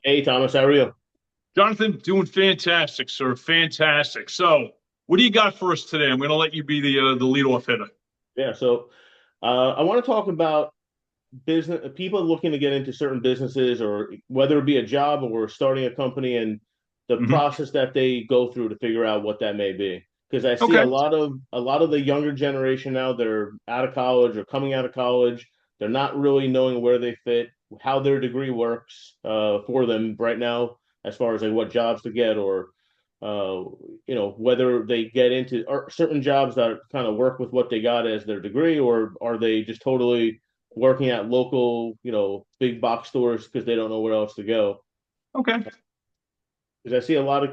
Hey Thomas, how are you? Jonathan, doing fantastic, sir. Fantastic. So, what do you got for us today? I'm going to let you be the leadoff hitter. Yeah, so I want to talk about business people looking to get into certain businesses, or whether it be a job or starting a company, and the Hmm. process that they go through to figure out what that may be. Because I see a Okay. lot of the younger generation now, they're out of college or coming out of college. They're not really knowing where they fit, how their degree works for them right now, as far as like what jobs to get, or uh, whether they get into or certain jobs that kind of work with what they got as their degree, or are they just totally working at local, big box stores because they don't know where else to go. Okay. Because I see a lot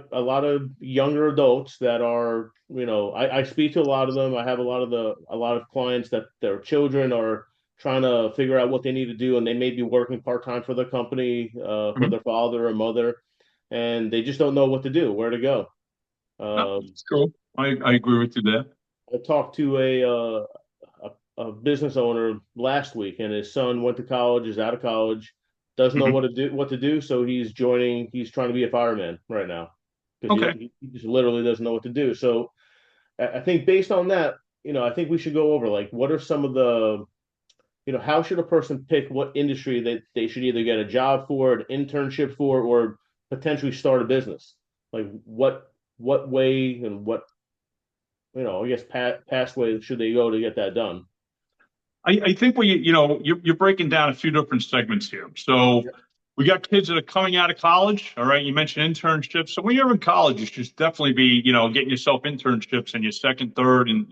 of younger adults that are, I speak to a lot of them. I have a lot of clients that their children are trying to figure out what they need to do, and they may be working part time for the company, for Hmm. their father or mother, and they just don't know what to do, where to go. No, Um, that's cool. I agree with you there. I talked to a business owner last week, and his son went to college, is out of college, doesn't know Hmm. what to do, so he's trying to be a fireman right now because Okay. he just literally doesn't know what to do. So I think based on that, I think we should go over like what are some of the, how should a person pick what industry that they should either get a job for, an internship for, or potentially start a business. Like what way and what, I guess past way should they go to get that done? I think you're breaking down a few different segments here. So, we got kids that are coming out of college. All right. You mentioned internships. So, when you're in college, you should definitely be, getting yourself internships in your second, third, and,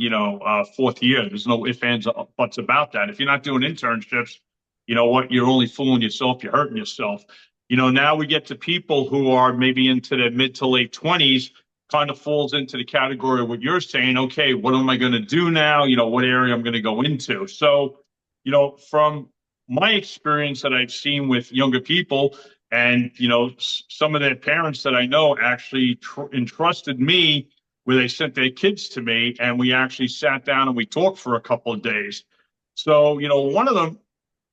fourth year. There's no ifs, ands, or buts about that. If you're not doing internships, you know what? You're only fooling yourself. You're hurting yourself. Now we get to people who are maybe into their mid to late 20s, kind of falls into the category of what you're saying. Okay, what am I going to do now? What area I'm going to go into. So, from my experience that I've seen with younger people, and some of their parents that I know actually entrusted me where they sent their kids to me, and we actually sat down and we talked for a couple of days. So, one of them,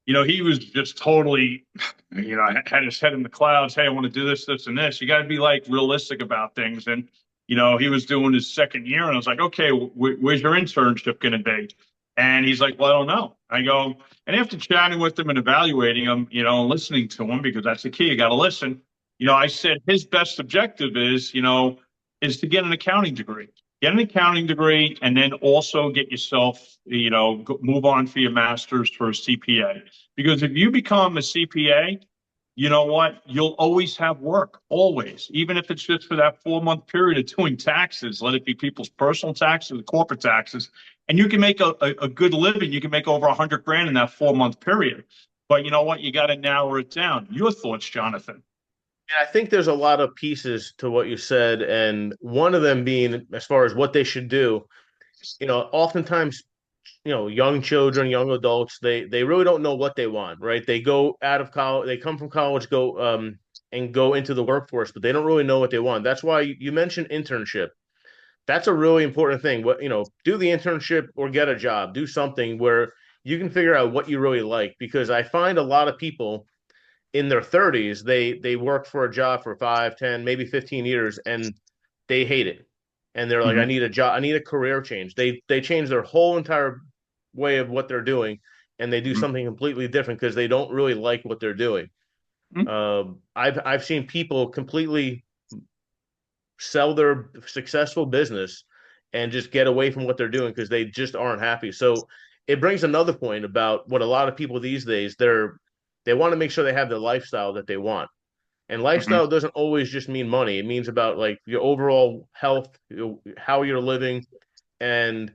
he was just totally, had his head in the clouds. Hey, I want to do this, this, and this. You got to be like realistic about things. And, he was doing his second year, and I was like, okay, where's your internship going to be? And he's like, well, I don't know. I go, and after chatting with him and evaluating him, and listening to him, because that's the key, you got to listen. I said his best objective is to get an accounting degree. Get an accounting degree, and then also get yourself, move on for your master's for a CPA. Because if you become a CPA, you know what? You'll always have work, always, even if it's just for that 4 month period of doing taxes, let it be people's personal taxes, corporate taxes, and you can make a good living. You can make over 100 grand in that 4 month period. But you know what? You got to narrow it down. Your thoughts, Jonathan? Yeah, I think there's a lot of pieces to what you said, and one of them being as far as what they should do. Oftentimes, young children, young adults, they really don't know what they want, right? They go out of college, they come from college, go into the workforce, but they don't really know what they want. That's why you mentioned internship. That's a really important thing. Do the internship or get a job, do something where you can figure out what you really like. Because I find a lot of people in their 30s, they work for a job for 5, 10, maybe 15 years, and they hate it. And they're like, I Mm-hmm. need a job, I need a career change. They change their whole entire way of what they're doing, and they do something completely different because they don't really like what they're doing. Mm-hmm. I've seen people completely sell their successful business and just get away from what they're doing because they just aren't happy. So it brings another point about what a lot of people these days, they want to make sure they have the lifestyle that they want. And Mm-hmm. lifestyle doesn't always just mean money. It means about like your overall health, how you're living. And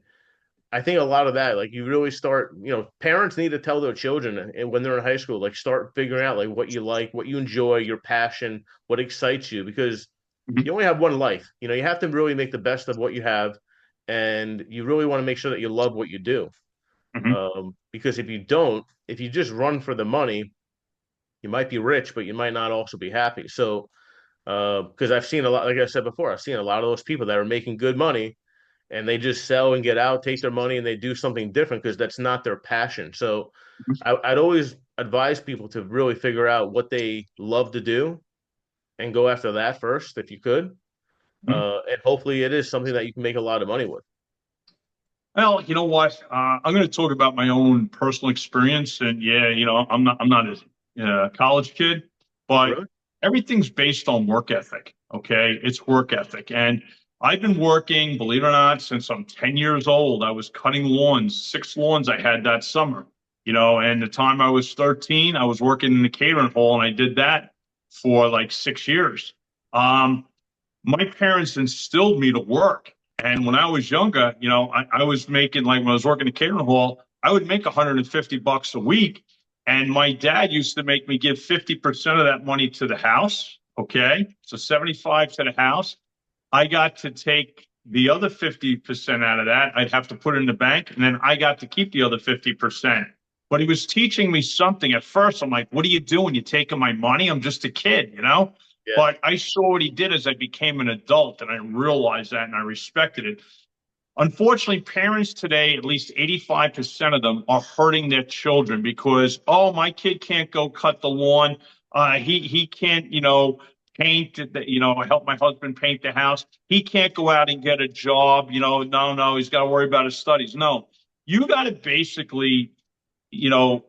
I think a lot of that, like you really start, parents need to tell their children and when they're in high school, like start figuring out like what you like, what you enjoy, your passion, what excites you, because Mm-hmm. you only have one life. You have to really make the best of what you have, and you really want to make sure that you love what you do. Mm-hmm. Because if you don't, if you just run for the money, you might be rich, but you might not also be happy. So, because I've seen a lot, like I said before, I've seen a lot of those people that are making good money and they just sell and get out, take their money, and they do something different because that's not their passion. So, I'd always advise people to really figure out what they love to do and go after that first if you could. Mhm. And hopefully it is something that you can make a lot of money with. Well, you know what? I'm going to talk about my own personal experience, and yeah, I'm not a college kid, but Really? everything's based on work ethic. Okay, it's work ethic, and I've been working, believe it or not, since I'm 10 years old. I was cutting lawns, 6 lawns I had that summer. And the time I was 13, I was working in the catering hall, and I did that for like 6 years. Um, my parents instilled me to work. And when I was younger, I was making like when I was working at catering hall, I would make $150 a week. And my dad used to make me give 50% of that money to the house. Okay. So 75 to the house. I got to take the other 50% out of that. I'd have to put it in the bank. And then I got to keep the other 50%. But he was teaching me something at first. I'm like, what are you doing? You're taking my money? I'm just a kid. Yeah. But I saw what he did as I became an adult, and I realized that and I respected it. Unfortunately, parents today, at least 85% of them, are hurting their children because, oh, my kid can't go cut the lawn. He can't, paint, help my husband paint the house. He can't go out and get a job. No, he's got to worry about his studies. No, you got to basically, you know,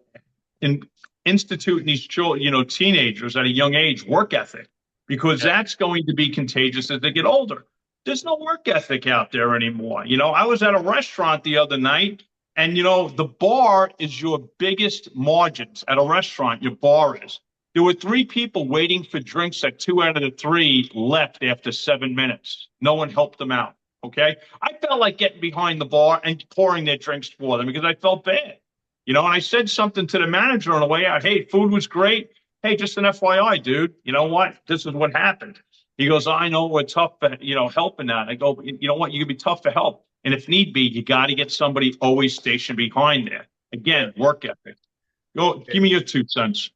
in instituting these children, teenagers at a young age, work ethic, because Yeah. that's going to be contagious as they get older. There's no work ethic out there anymore. I was at a restaurant the other night, and the bar is your biggest margins at a restaurant. Your bar is. There were 3 people waiting for drinks that 2 out of the 3 left after 7 minutes. No one helped them out. Okay. I felt like getting behind the bar and pouring their drinks for them because I felt bad. And I said something to the manager on the way out. Hey, food was great. Hey, just an FYI, dude. You know what? This is what happened. He goes, I know we're tough for, helping that. I go, you know what? You can be tough to help. And if need be, you got to get somebody always stationed behind there. Yeah. Again, work ethic. Go, give me your 2 cents.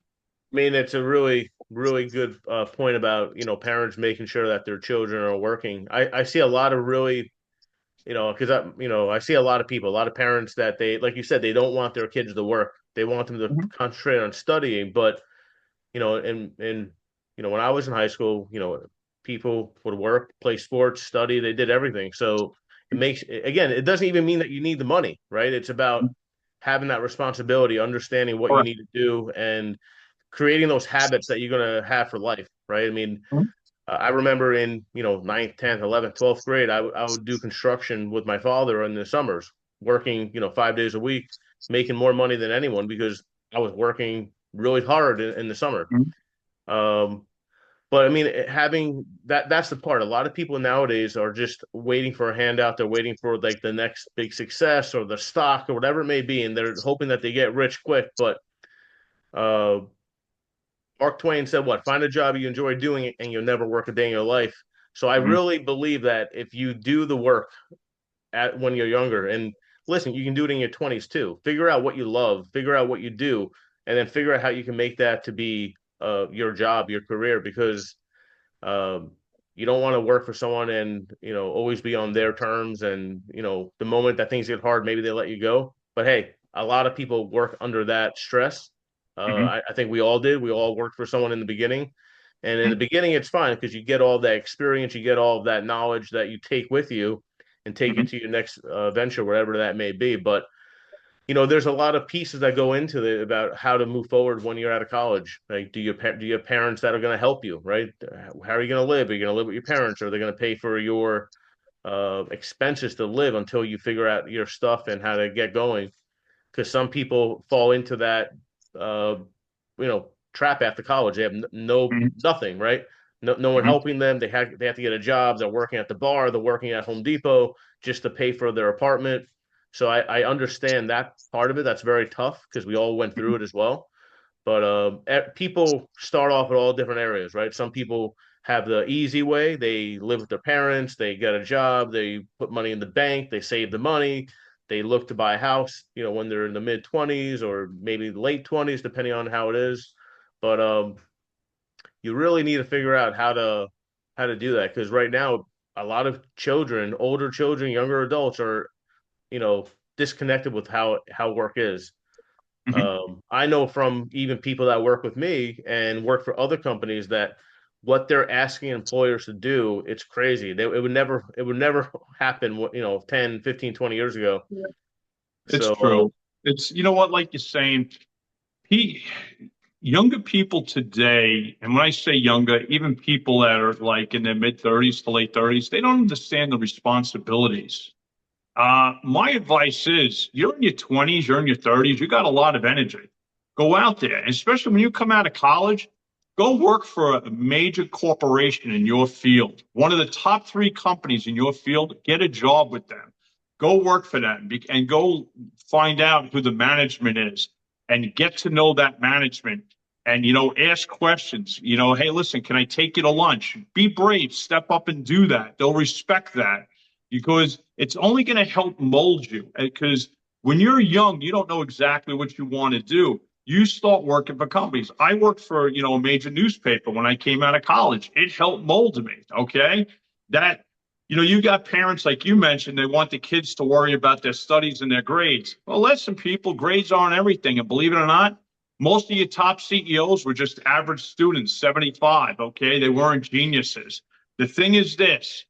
I mean, it's a really, really good point about, parents making sure that their children are working. I see a lot of really, because I see a lot of people, a lot of parents that they, like you said, they don't want their kids to work. They want them to Mhm, concentrate on studying. But, when I was in high school, people would work, play sports, study, they did everything. So again, it doesn't even mean that you need the money, right? It's about mhm. having that responsibility, understanding what you Correct. need to do, and creating those habits that you're going to have for life, right? I mean, Mhm, I remember in, ninth, 10th, 11th, 12th grade, I would do construction with my father in the summers, working, 5 days a week, making more money than anyone because I was working really hard in the summer. mhm, Um, but I mean, having that's the part. A lot of people nowadays are just waiting for a handout. They're waiting for like the next big success or the stock or whatever it may be, and they're hoping that they get rich quick. But uh, Mark Twain said, "What? Find a job you enjoy doing it, and you'll never work a day in your life." So I mhm, really believe that if you do the work at when you're younger, and listen, you can do it in your 20s too. Figure out what you love, figure out what you do, and then figure out how you can make that to be your job, your career, because um, you don't want to work for someone and always be on their terms. And the moment that things get hard, maybe they let you go. But hey, a lot of people work under that stress. mhm, I think we all did. We all worked for someone in the beginning, and in the mhm, beginning, it's fine because you get all that experience, you get all of that knowledge that you take with you and take it mhm, to your next venture, whatever that may be. But there's a lot of pieces that go into it about how to move forward when you're out of college. Like, do you have parents that are going to help you, right? How are you going to live? Are you going to live with your parents? Or are they going to pay for your expenses to live until you figure out your stuff and how to get going? Because some people fall into that, uh, trap after college. They have no mhm, nothing, right? No one mhm, helping them. They have to get a job. They're working at the bar. They're working at Home Depot just to pay for their apartment. So I understand that part of it. That's very tough because we all went through mhm, it as well. But people start off at all different areas, right? Some people have the easy way. They live with their parents. They get a job. They put money in the bank. They save the money. They look to buy a house, when they're in the mid 20s or maybe late 20s, depending on how it is. But you really need to figure out how to do that because right now a lot of children, older children, younger adults are you know disconnected with how work is. mhm, I know from even people that work with me and work for other companies that what they're asking employers to do, it's crazy. It would never happen, 10, 15, 20 years ago. It's So true. It's, you know what, like you're saying, he, younger people today, and when I say younger, even people that are like in their mid 30s to late 30s, they don't understand the responsibilities. My advice is you're in your 20s, you're in your 30s, you got a lot of energy. Go out there, and especially when you come out of college, go work for a major corporation in your field, one of the top three companies in your field. Get a job with them. Go work for them and go find out who the management is and get to know that management and, ask questions. Hey, listen, can I take you to lunch? Be brave, step up and do that. They'll respect that because it's only going to help mold you. Because when you're young, you don't know exactly what you want to do. You start working for companies. I worked for, a major newspaper when I came out of college. It helped mold me. Okay. That, you got parents like you mentioned, they want the kids to worry about their studies and their grades. Well, listen, people, grades aren't everything. And believe it or not, most of your top CEOs were just average students, 75. Okay. They weren't geniuses. The thing is this,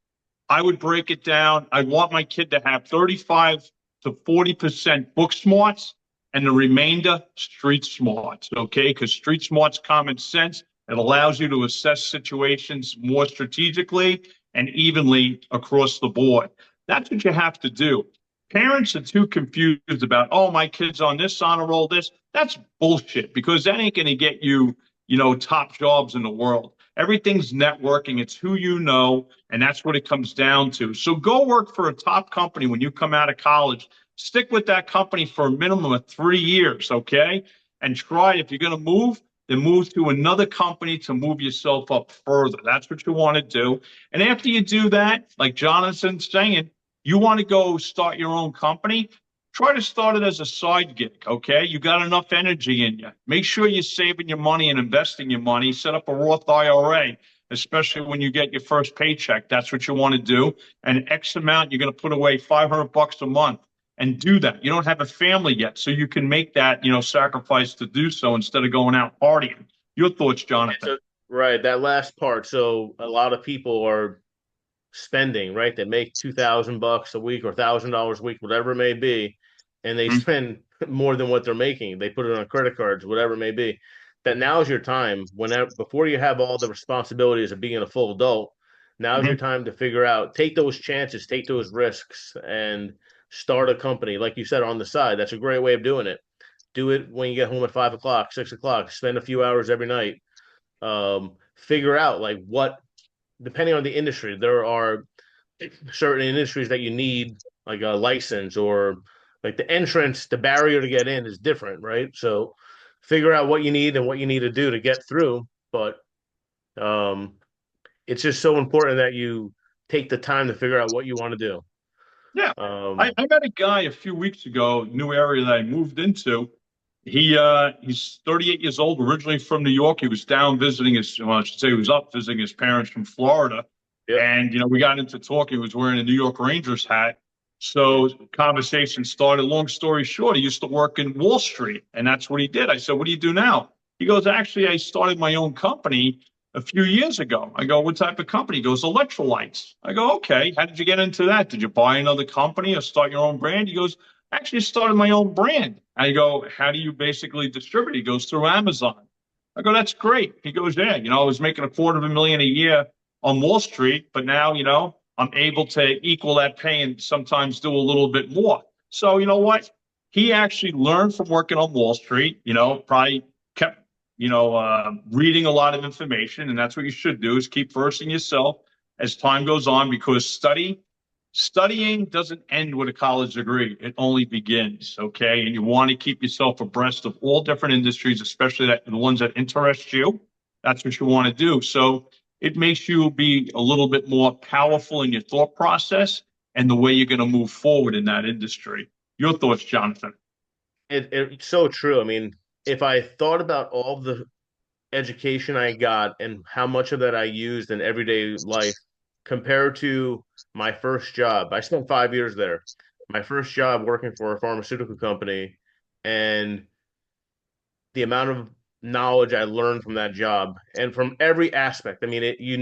I would break it down. I want my kid to have 35 to 40% book smarts and the remainder street smarts, okay? Because street smarts common sense. It allows you to assess situations more strategically and evenly across the board. That's what you have to do. Parents are too confused about, oh, my kid's on this honor roll, this. That's bullshit because that ain't going to get you, top jobs in the world. Everything's networking. It's who you know, and that's what it comes down to. So go work for a top company when you come out of college. Stick with that company for a minimum of 3 years, okay? And try, if you're going to move, then move to another company to move yourself up further. That's what you want to do. And after you do that, like Jonathan's saying, you want to go start your own company, try to start it as a side gig, okay? You got enough energy in you. Make sure you're saving your money and investing your money. Set up a Roth IRA, especially when you get your first paycheck. That's what you want to do. And X amount, you're going to put away $500 a month and do that. You don't have a family yet, so you can make that, sacrifice to do so instead of going out partying. Your thoughts, Jonathan? so right, that last part. So a lot of people are spending, right? They make $2,000 a week or $1,000 a week, whatever it may be, and they Mhm. spend more than what they're making. They put it on credit cards, whatever it may be. That now's your time. Whenever before you have all the responsibilities of being a full adult, now's your Mhm. time to figure out, take those chances, take those risks, and start a company, like you said, on the side. That's a great way of doing it. Do it when you get home at 5 o'clock, 6 o'clock. Spend a few hours every night. Figure out like what, depending on the industry, there are certain industries that you need like a license, or like the entrance, the barrier to get in is different, right? So figure out what you need and what you need to do to get through. But um, it's just so important that you take the time to figure out what you want to do. Yeah. I, Um, I met a guy a few weeks ago, new area that I moved into. He's 38 years old, originally from New York. He was down visiting his, well, I should say he was up visiting his parents from Florida. yep. And, we got into talking. He was wearing a New York Rangers hat. So conversation started. Long story short, he used to work in Wall Street, and that's what he did. I said, "What do you do now?" He goes, "Actually, I started my own company a few years ago." I go, "What type of company?" He goes, "Electrolytes." I go, "Okay. How did you get into that? Did you buy another company or start your own brand?" He goes, "Actually, started my own brand." I go, "How do you basically distribute?" He goes, "Through Amazon." I go, "That's great." He goes, "Yeah, I was making a quarter of a million a year on Wall Street, but now, I'm able to equal that pay and sometimes do a little bit more." So, you know what? He actually learned from working on Wall Street, probably kept, reading a lot of information. And that's what you should do is keep versing yourself as time goes on because studying doesn't end with a college degree. It only begins. Okay. And you want to keep yourself abreast of all different industries, especially the ones that interest you. That's what you want to do. So it makes you be a little bit more powerful in your thought process and the way you're going to move forward in that industry. Your thoughts, Jonathan? It's so true. I mean, if I thought about all the education I got and how much of that I used in everyday life compared to my first job. I spent 5 years there. My first job working for a pharmaceutical company, and the amount of knowledge I learned from that job and from every aspect. I mean, you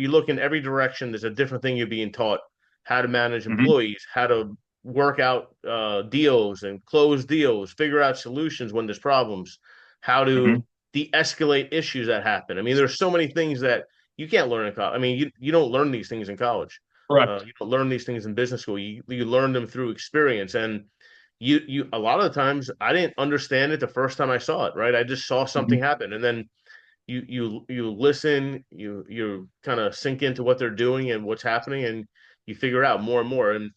look in every direction, there's a different thing you're being taught: how to manage Hmm. employees, how to work out deals and close deals, figure out solutions when there's problems, how Hmm. to de-escalate issues that happen. I mean, there's so many things that you can't learn in college. I mean, you don't learn these things in college. Correct. You don't learn these things in business school. You learn them through experience. And you a lot of the times I didn't understand it the first time I saw it, right? I just saw Hmm. something happen, and then you listen, you kind of sink into what they're doing and what's happening, and you figure out more and more, and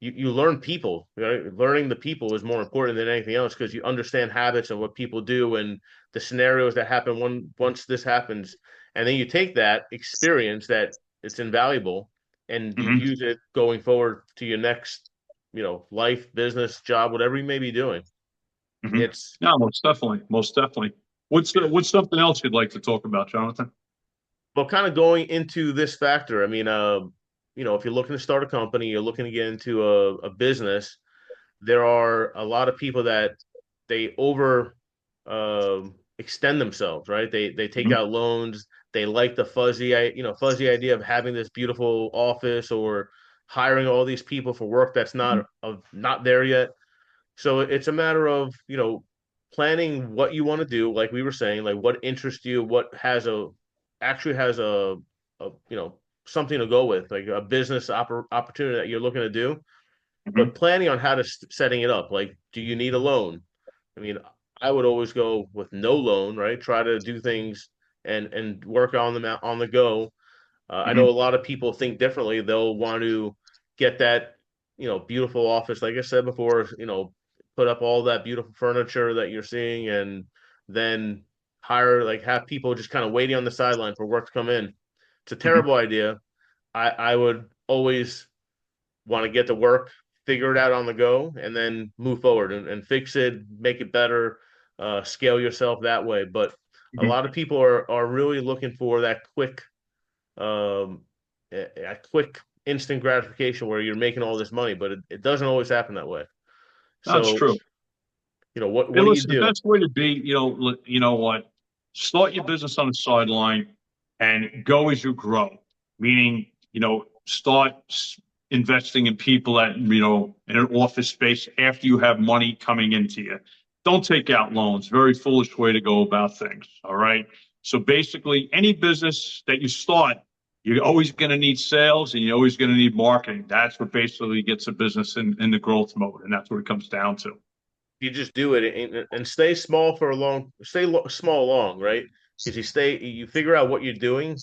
you learn people, right? Learning the people is more important than anything else because you understand habits and what people do and the scenarios that happen once this happens, and then you take that experience that it's invaluable and you Hmm. use it going forward to your next, life, business, job, whatever you may be doing. Hmm. It's No, most definitely, most definitely. yeah. What's something else you'd like to talk about, Jonathan? Well, kind of going into this factor, I mean, if you're looking to start a company, you're looking to get into a business, there are a lot of people that they over extend themselves, right? They take Hmm. out loans. They like the fuzzy idea of having this beautiful office or hiring all these people for work that's not there yet. So it's a matter of, planning what you want to do, like we were saying, like what interests you, what actually has a something to go with, like a business opportunity that you're looking to do, Hmm. but planning on how to setting it up. Like, do you need a loan? I mean, I would always go with no loan, right? Try to do things and work on them on the go. I know a Hmm. lot of people think differently. They'll want to get that, beautiful office, like I said before, put up all that beautiful furniture that you're seeing, and then like have people just kind of waiting on the sideline for work to come in. It's a Hmm. terrible idea. I would always want to get to work, figure it out on the go, and then move forward and fix it, make it better, scale yourself that way. But a Hmm. lot of people are really looking for that um, a quick instant gratification where you're making all this money, but it doesn't always happen that way. That's So, true. Hey, what do you listen, the do? best way to be, you know what? Start your business on the sideline and go as you grow. Meaning, start investing in people that, in an office space after you have money coming into you. Don't take out loans. Very foolish way to go about things. All right. So basically, any business that you start, you're always going to need sales and you're always going to need marketing. That's what basically gets a business in the growth mode. And that's what it comes down to. You just do it and stay small for a long, small long, right? Because you figure out what you're doing,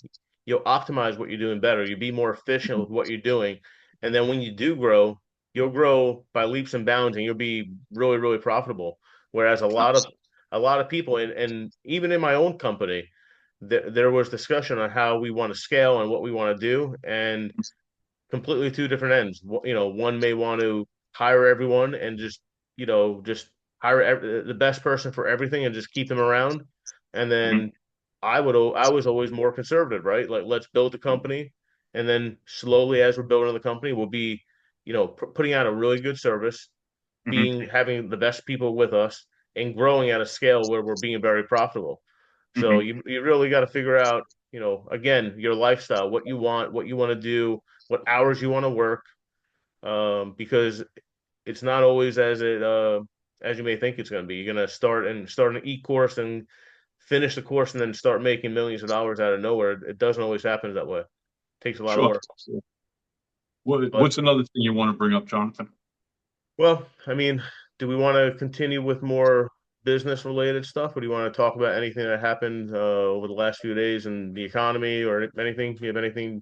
you'll optimize what you're doing better. You'll be more efficient with what you're doing, and then when you do grow, you'll grow by leaps and bounds, and you'll be really, really profitable. Whereas a lot of people, and even in my own company, there was discussion on how we want to scale and what we want to do, and completely two different ends. One may want to hire everyone and just hire the best person for everything and just keep them around. And Mhm. then I was always more conservative, right? Like, let's build the company, and then slowly as we're building the company, we'll be, putting out a really good service, Mhm. being having the best people with us, and growing at a scale where we're being very profitable. So Mhm. you really got to figure out, again, your lifestyle, what you want to do, what hours you want to work, because it's not always as you may think it's going to be. You're going to start an e-course and finish the course and then start making millions of dollars out of nowhere. It doesn't always happen that way. It takes a lot of Sure. work. But What's another thing you want to bring up, Jonathan? well, I mean, do we want to continue with more business related stuff, or do you want to talk about anything that happened over the last few days in the economy or anything? Do you have anything?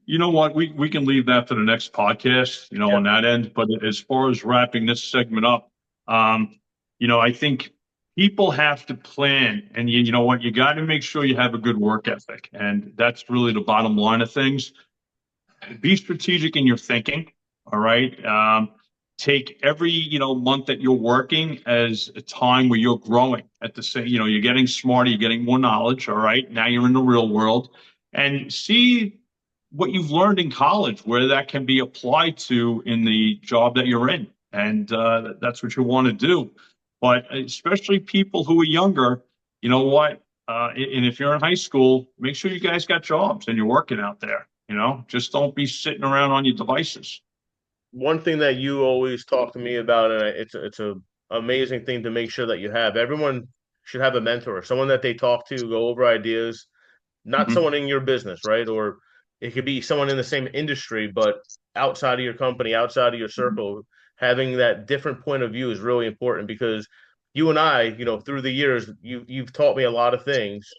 You know what? We can leave that for the next podcast, Yeah. on that end. But as far as wrapping this segment up, um, I think people have to plan, and you know what? You got to make sure you have a good work ethic, and that's really the bottom line of things. Be strategic in your thinking. All right. Take every month that you're working as a time where you're growing at the same. You're getting smarter, you're getting more knowledge. All right. Now you're in the real world, and see what you've learned in college, where that can be applied to in the job that you're in, and that's what you want to do. But especially people who are younger. you know what? And if you're in high school, make sure you guys got jobs and you're working out there. Just don't be sitting around on your devices. One thing that you always talk to me about, and it's a amazing thing to make sure that you have. Everyone should have a mentor, someone that they talk to, go over ideas, not Mhm, someone in your business, right? Or it could be someone in the same industry, but outside of your company, outside of your circle. Having that different point of view is really important because you and I, through the years, you've taught me a lot of things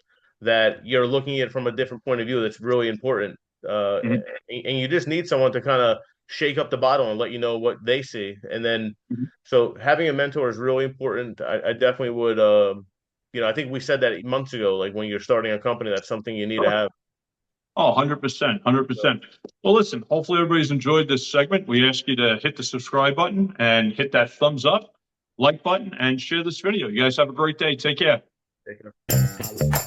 that you're looking at from a different point of view that's really important. Uh, mhm, and you just need someone to kind of shake up the bottle and let you know what they see. And then, mhm. so having a mentor is really important. I definitely would, I think we said that months ago, like when you're starting a company, that's something you need to Sure. have. Oh, 100%, So, 100%. Well, listen, hopefully everybody's enjoyed this segment. We ask you to hit the subscribe button and hit that thumbs up, like button, and share this video. You guys have a great day. Take care. take care.